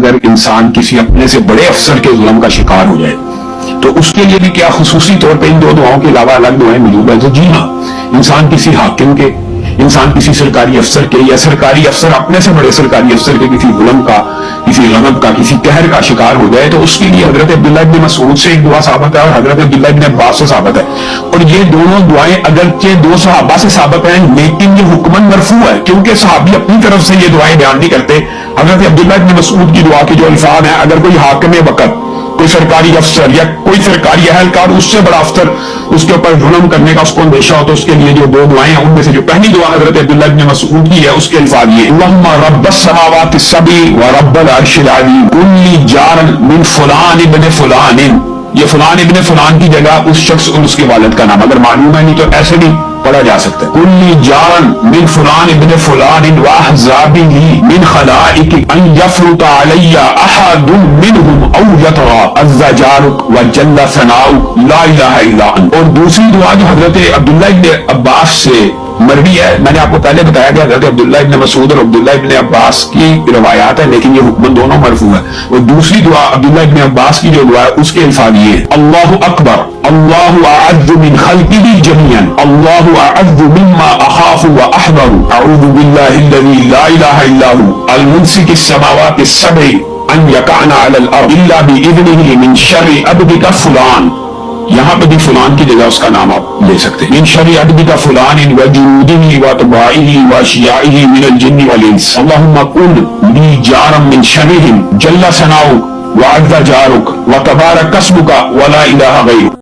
اگر انسان کسی اپنے سے بڑے افسر کے ظلم کا شکار ہو جائے تو اس کے لیے بھی کیا خصوصی طور پہ ان دو دعاؤں کے علاوہ الگ دعائیں موجود ہیں؟ تو جی ہاں، انسان کسی حاکم کے، انسان کسی سرکاری افسر کے، یا سرکاری افسر اپنے سے بڑے سرکاری افسر کے کسی ظلم کا، کسی غضب کا، کسی قہر کا شکار ہو جائے تو اس کے لیے حضرت عبداللہ ابن مسعود سے ایک دعا ثابت ہے اور حضرت عبداللہ ابن عباس سے ثابت ہے، اور یہ دونوں دعائیں اگرچہ دو صحابہ سے ثابت ہیں لیکن یہ حکماً مرفوع ہے، کیونکہ صحابی اپنی طرف سے یہ دعائیں بیان نہیں کرتے۔ حضرت عبداللہ ابن مسعود کی دعا کے جو الفاظ ہیں، اگر کوئی حاکم وقت، کوئی سرکاری افسر یا کوئی سرکاری اہلکار اس سے بڑا افسر اس کے اوپر ظلم کرنے کا اس کو اندیشہ ہو تو اس کے لیے جو دو دعائیں ہیں ان میں سے جو پہلی دعا حضرت عبداللہ ابن مسعود کی ہے اس کے الفاظ یہ: اللہم رب السماوات السبع ورب العرش العظیم کن لی جارا من فلان ابن فلان۔ یہ فلان ابن فلان کی جگہ اس شخص اور اس کے والد کا نام اگر معلوم ہے نہیں تو ایسے بھی پڑھا جا سکتا ہے۔ کن لی جارا من فلان ابن فلان واحزابہ من خلائق ان یفرط علی احد منہم او یطغى عز جارک وجل ثناؤک لا الہ الا انت۔ اور دوسری دعا جو حضرت عبداللہ ابن عباس سے مروی ہے، میں نے آپ کو پہلے بتایا کہ حضرت عبداللہ ابن مسعود اور عبداللہ ابن عباس کی روایات ہیں لیکن یہ حکم دونوں مرفوع ہے۔ اور دوسری دعا عبداللہ ابن عباس کی جو دعا ہے اس کے الفاظ یہ ہیں: اللہ اکبر، اللہ اعز من خلقہ جميعا، اللہ اعز مما اخاف واحذر، اعوذ باللہ الذی لا الہ الا هو الممسک السماوات السبع ان یقعن علی الارض الا باذنہ من شر عبدک فلان۔ یہاں پہ بھی فلان کی جگہ اس کا نام آپ لے سکتے ہیں۔ من شر عبدک فلان وجنودہ واتباعہ واشیاعہ من الجن والانس، اللہم کن لی جارا من شرہم جل ثناؤک وعز جارک وتبارک اسمک ولا الہ غیرک۔